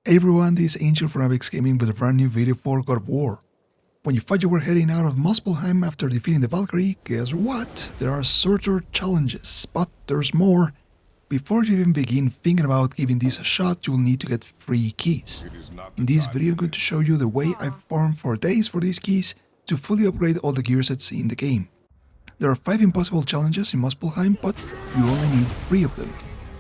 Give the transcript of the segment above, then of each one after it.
Hey everyone, this is Angel from Apex Gaming with a brand new video for God of War. When you thought you were heading out of Muspelheim after defeating the Valkyrie, guess what? There are Surtr challenges, but there's more. Before you even begin thinking about giving this a shot, you'll need to get free keys. In this video I'm going to show you the way I've farmed for days for these keys to fully upgrade all the gear sets in the game. There are 5 impossible challenges in Muspelheim, but you only need 3 of them.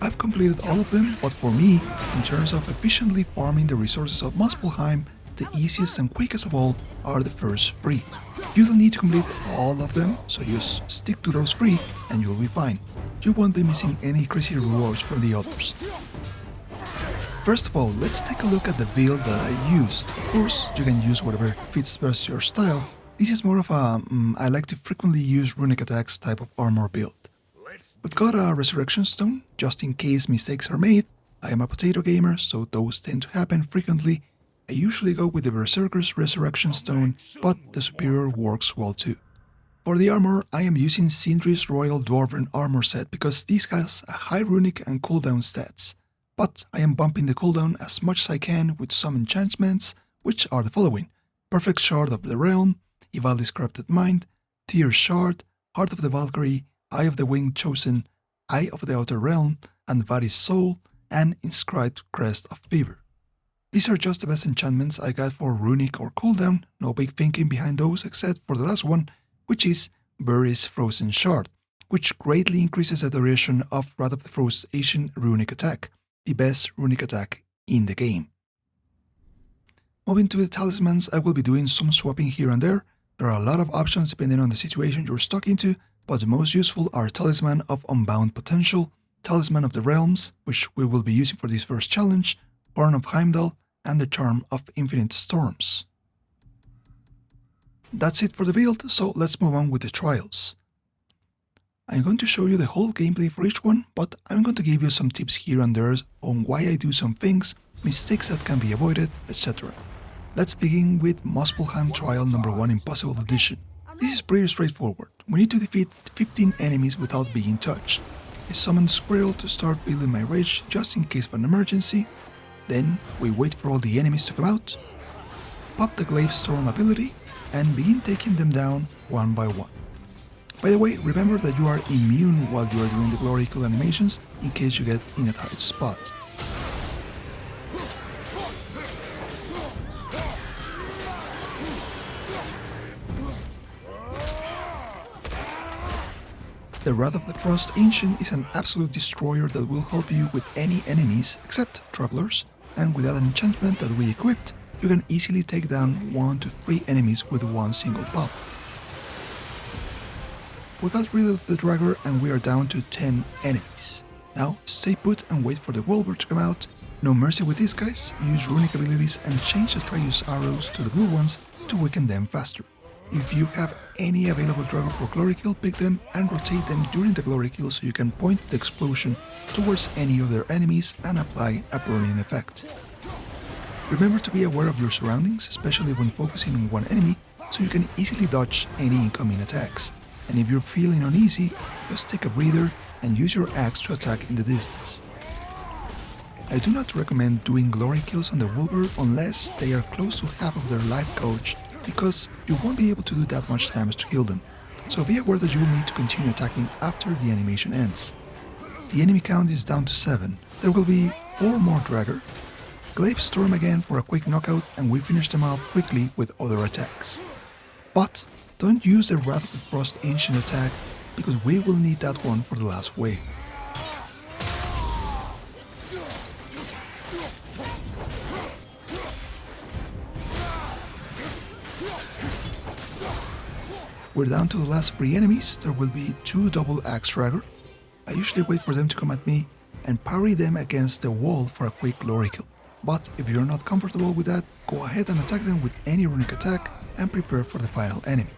I've completed all of them, but for me, in terms of efficiently farming the resources of Muspelheim, the easiest and quickest of all are the first 3. You don't need to complete all of them, so just stick to those 3 and you'll be fine. You won't be missing any crazy rewards from the others. First of all, let's take a look at the build that I used. Of course, you can use whatever fits best your style. This is more of a I like to frequently use runic attacks type of armor build. We've got a Resurrection Stone, just in case mistakes are made. I am a potato gamer, so those tend to happen frequently. I usually go with the Berserker's Resurrection Stone, but the Superior works well too. For the armor, I am using Sindri's Royal Dwarven Armor Set because this has a high runic and cooldown stats. But I am bumping the cooldown as much as I can with some enchantments, which are the following: Perfect Shard of the Realm, Ivaldi's Corrupted Mind, Tyr's Shard, Heart of the Valkyrie, Eye of the Winged Chosen, Eye of the Outer Realm, and Vari's Soul, and Inscribed Crest of Fever. These are just the best enchantments I got for runic or cooldown, no big thinking behind those except for the last one, which is Buri's Frozen Shard, which greatly increases the duration of Wrath of the Frost Asian runic attack, the best runic attack in the game. Moving to the talismans, I will be doing some swapping here and there. There are a lot of options depending on the situation you're stuck into, but the most useful are Talisman of Unbound Potential, Talisman of the Realms, which we will be using for this first challenge, Horn of Heimdall, and the Charm of Infinite Storms. That's it for the build, so let's move on with the trials. I'm going to show you the whole gameplay for each one, but I'm going to give you some tips here and there on why I do some things, mistakes that can be avoided, etc. Let's begin with Muspelheim Trial number 1 Impossible Edition. This is pretty straightforward. We need to defeat 15 enemies without being touched. I summon the squirrel to start building my rage just in case of an emergency. Then we wait for all the enemies to come out, pop the Glaive Storm ability, and begin taking them down one by one. By the way, remember that you are immune while you are doing the glory kill animations in case you get in a tight spot. The Wrath of the Frost Ancient is an absolute destroyer that will help you with any enemies except travelers, and without an enchantment that we equipped, you can easily take down 1 to 3 enemies with one single pop. We got rid of the Dragger and we are down to 10 enemies. Now stay put and wait for the Wolver to come out. No mercy with these guys, use runic abilities and change the Atreus arrows to the blue ones to weaken them faster. If you have any available Dragger for glory kill, pick them and rotate them during the glory kill so you can point the explosion towards any of their enemies and apply a burning effect. Remember to be aware of your surroundings, especially when focusing on one enemy, so you can easily dodge any incoming attacks. And if you're feeling uneasy, just take a breather and use your axe to attack in the distance. I do not recommend doing glory kills on the Wolver unless they are close to half of their life gauge, because you won't be able to do that much damage to kill them, so be aware that you will need to continue attacking after the animation ends. The enemy count is down to 7, there will be 4 more Dragger, Glaive Storm again for a quick knockout, and we finish them off quickly with other attacks. But don't use the Wrath of the Frost Ancient attack, because we will need that one for the last wave. We're down to the last 3 enemies. There will be 2 double axe Dragger. I usually wait for them to come at me and parry them against the wall for a quick glory kill. But if you're not comfortable with that, go ahead and attack them with any runic attack and prepare for the final enemy.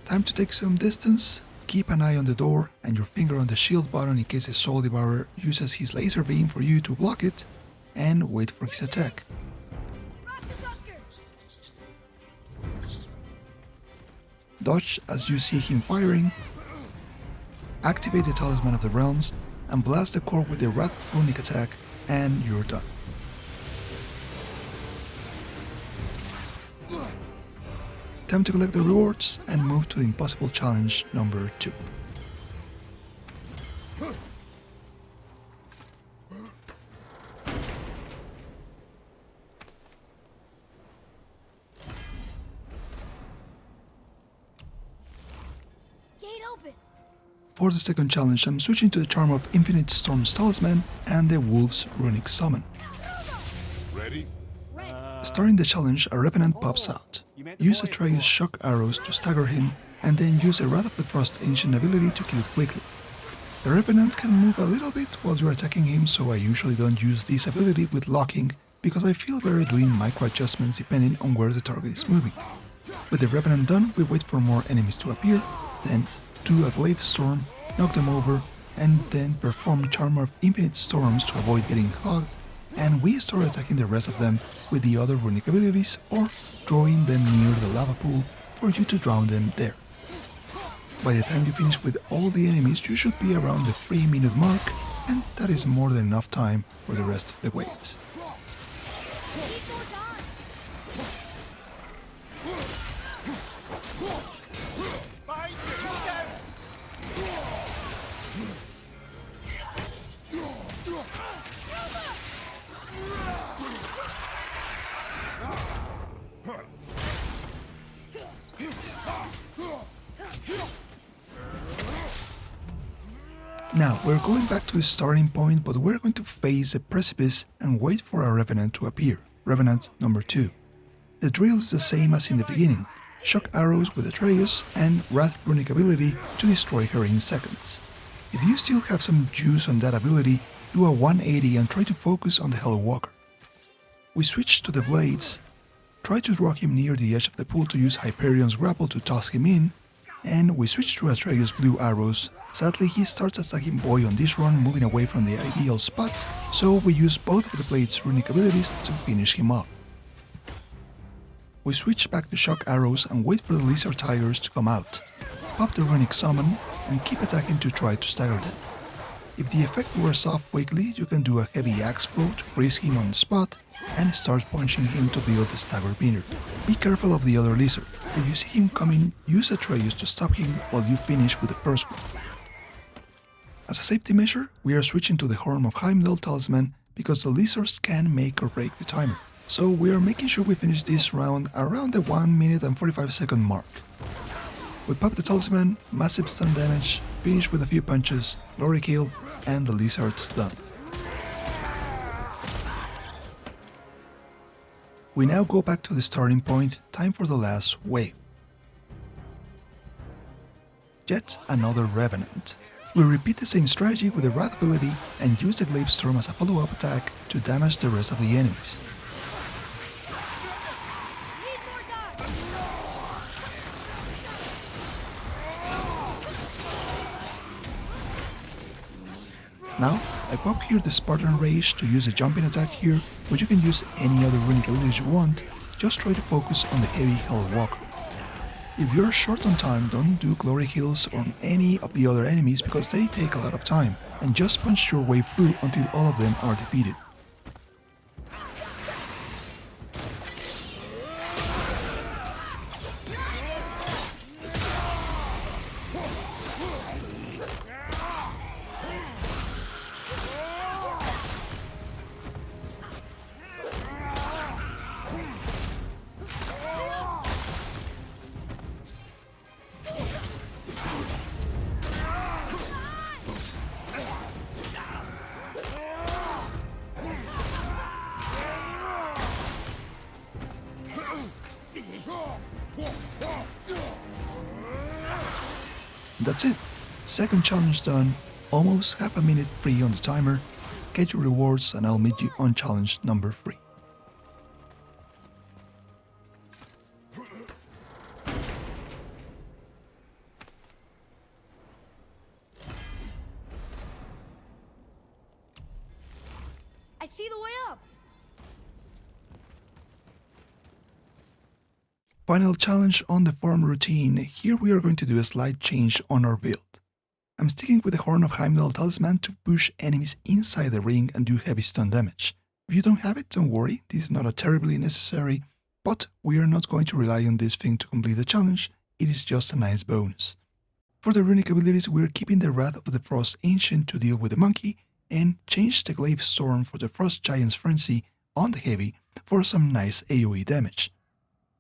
Time to take some distance. Keep an eye on the door and your finger on the shield button in case the Soul Devourer uses his laser beam for you to block it, and wait for his attack. dodge as you see him firing, activate the Talisman of the Realms, and blast the core with the Wrath Runic attack, and you're done. Time to collect the rewards and move to the impossible challenge number 2. For the second challenge, I'm switching to the Charm of Infinite Storm's Talisman and the Wolf's Runic Summon. Ready? Starting the challenge, a Revenant pops out. Use Atreus' shock arrows to stagger him, and then use a Wrath of the Frost ancient ability to kill it quickly. The Revenant can move a little bit while you're attacking him, so I usually don't use this ability with locking because I feel better doing micro adjustments depending on where the target is moving. With the Revenant done, we wait for more enemies to appear, then do a Glaive Storm, knock them over, and then perform Charm of Infinite Storms to avoid getting hugged, and we start attacking the rest of them with the other runic abilities or drawing them near the lava pool for you to drown them there. By the time you finish with all the enemies, you should be around the 3-minute mark, and that is more than enough time for the rest of the wait. Now, we're going back to the starting point, but we're going to face a precipice and wait for our Revenant to appear. Revenant number 2. The drill is the same as in the beginning. Shock arrows with Atreus and Wrath Runic ability to destroy her in seconds. If you still have some juice on that ability, do a 180 and try to focus on the Hellwalker. We switch to the blades, try to draw him near the edge of the pool to use Hyperion's grapple to toss him in, and we switch to Atreus' blue arrows. Sadly, he starts attacking Boy on this run, moving away from the ideal spot, so we use both of the blade's runic abilities to finish him off. We switch back to shock arrows and wait for the lizard tigers to come out. Pop the runic summon and keep attacking to try to stagger them. If the effect wears off quickly, you can do a heavy axe throw to freeze him on the spot and start punching him to build the stagger meter. Be careful of the other lizard. If you see him coming, use Atreus to stop him while you finish with the first one. As a safety measure, we are switching to the Horn of Heimdall Talisman because the lizards can make or break the timer. So we are making sure we finish this round around the 1 minute and 45 second mark. We pop the talisman, massive stun damage, finish with a few punches, glory kill, and the lizard's done. We now go back to the starting point, time for the last wave. Yet another Revenant. We repeat the same strategy with the Wrath ability and use the Glaive Storm as a follow-up attack to damage the rest of the enemies. Now, I pop here the Spartan Rage to use a jumping attack here, but you can use any other runic abilities you want, just try to focus on the heavy Hellwalker. If you're short on time, don't do glory kills on any of the other enemies because they take a lot of time, and just punch your way through until all of them are defeated. That's it. Second challenge done, almost half a minute free on the timer. Get your rewards and I'll meet you on challenge number 3. I see the way up. Final challenge on the farm routine. Here we are going to do a slight change on our build. I'm sticking with the Horn of Heimdall talisman to push enemies inside the ring and do heavy stun damage. If you don't have it, don't worry, this is not a terribly necessary, but we are not going to rely on this thing to complete the challenge, it is just a nice bonus. For the runic abilities, we are keeping the Wrath of the Frost Ancient to deal with the monkey, and change the Glaive Storm for the Frost Giant's Frenzy on the heavy for some nice AoE damage.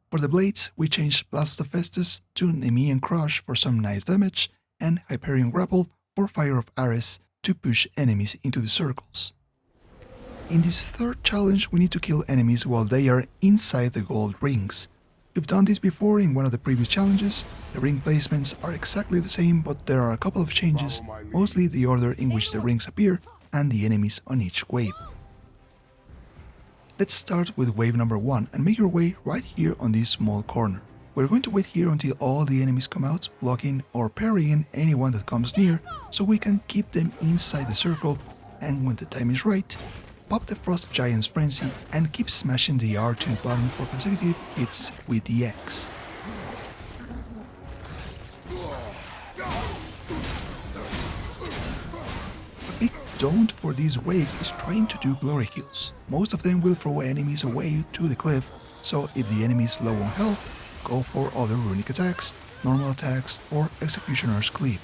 For the blades, we changed Blast of Festus to Nemean Crush for some nice damage, and Hyperion Grapple or Fire of Ares to push enemies into the circles. In this third challenge, we need to kill enemies while they are inside the gold rings. We've done this before in one of the previous challenges. The ring placements are exactly the same, but there are a couple of changes, mostly the order in which the rings appear and the enemies on each wave. Let's start with wave number 1 and make your way right here on this small corner. We're going to wait here until all the enemies come out, blocking or parrying anyone that comes near, so we can keep them inside the circle, and when the time is right, pop the Frost Giant's Frenzy and keep smashing the R2 button for consecutive hits with the X. A big don't for this wave is trying to do glory kills. Most of them will throw enemies away to the cliff, so if the enemy is low on health, go for other runic attacks, normal attacks, or Executioner's Cleave.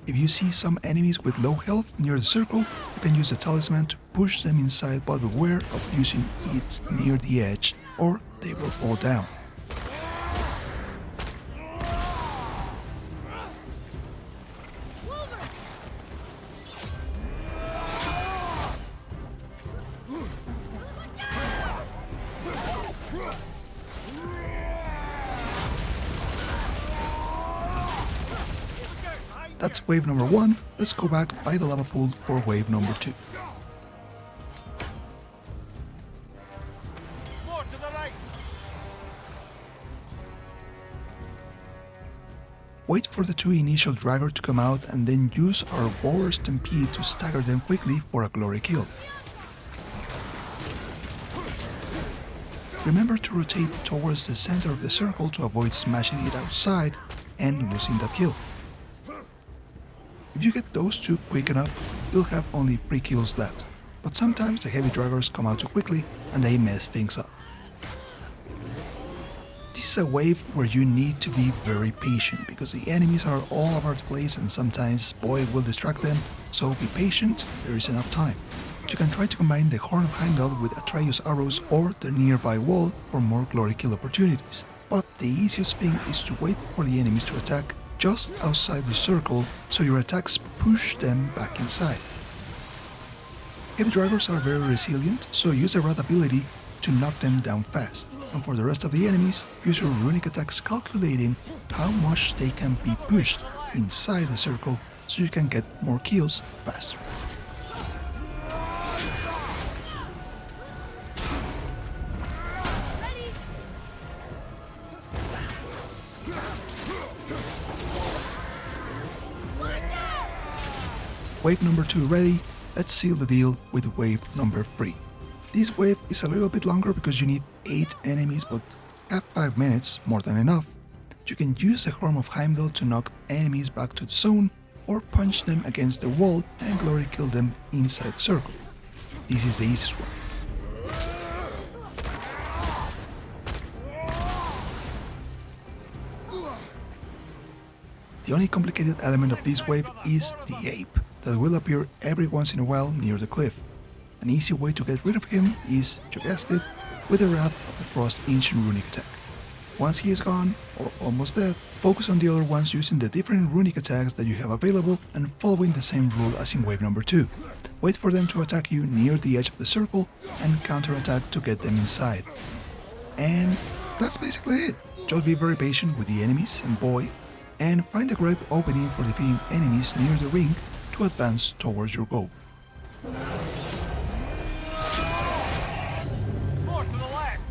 If you see some enemies with low health near the circle, you can use the talisman to push them inside, but beware of using it near the edge or they will fall down. That's wave number 1, let's go back by the lava pool for wave number 2. More to the right. Wait for the 2 initial dragger to come out and then use our Boar Stampede to stagger them quickly for a glory kill. Remember to rotate towards the center of the circle to avoid smashing it outside and losing that kill. If you get those 2 quick enough, you'll have only 3 kills left, but sometimes the heavy draggers come out too quickly and they mess things up. This is a wave where you need to be very patient because the enemies are all over the place and sometimes Boy will distract them, so be patient, there is enough time. You can try to combine the Horn of Heimdall with Atreus arrows or the nearby wall for more glory kill opportunities, but the easiest thing is to wait for the enemies to attack just outside the circle so your attacks push them back inside. Heavy drivers are very resilient, so use the Wrath ability to knock them down fast, and for the rest of the enemies, use your runic attacks calculating how much they can be pushed inside the circle so you can get more kills faster. Wave number 2 ready, let's seal the deal with wave number 3. This wave is a little bit longer because you need 8 enemies, but have 5 minutes, more than enough. You can use the Horn of Heimdall to knock enemies back to the zone, or punch them against the wall and glory kill them inside the circle. This is the easiest one. The only complicated element of this wave is the ape, that will appear every once in a while near the cliff. An easy way to get rid of him is, you guessed it, with the Wrath of the Frost Ancient runic attack. Once he is gone, or almost dead, focus on the other ones using the different runic attacks that you have available and following the same rule as in wave number 2. Wait for them to attack you near the edge of the circle and counterattack to get them inside. And that's basically it. Just be very patient with the enemies and Boy, and find the correct opening for defeating enemies near the ring to advance towards your goal. More to the left.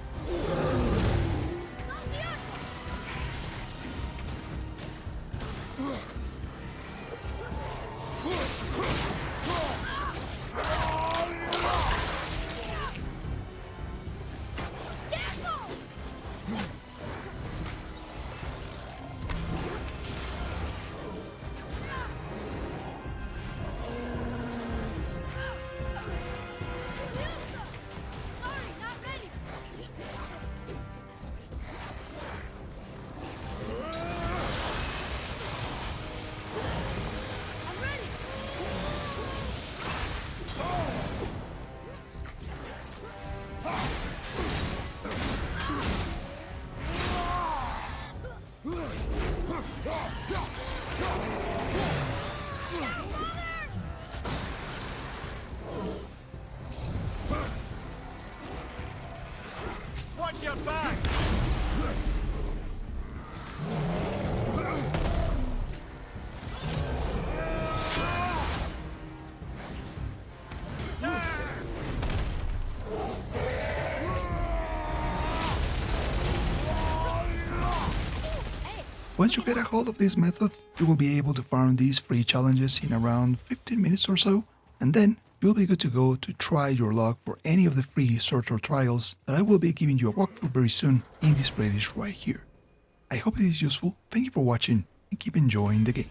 Once you get a hold of this method, you will be able to farm these free challenges in around 15 minutes or so, and then you'll be good to go to try your luck for any of the free Surtr Trials that I will be giving you a walkthrough very soon in this playlist right here. I hope this is useful, thank you for watching, and keep enjoying the game.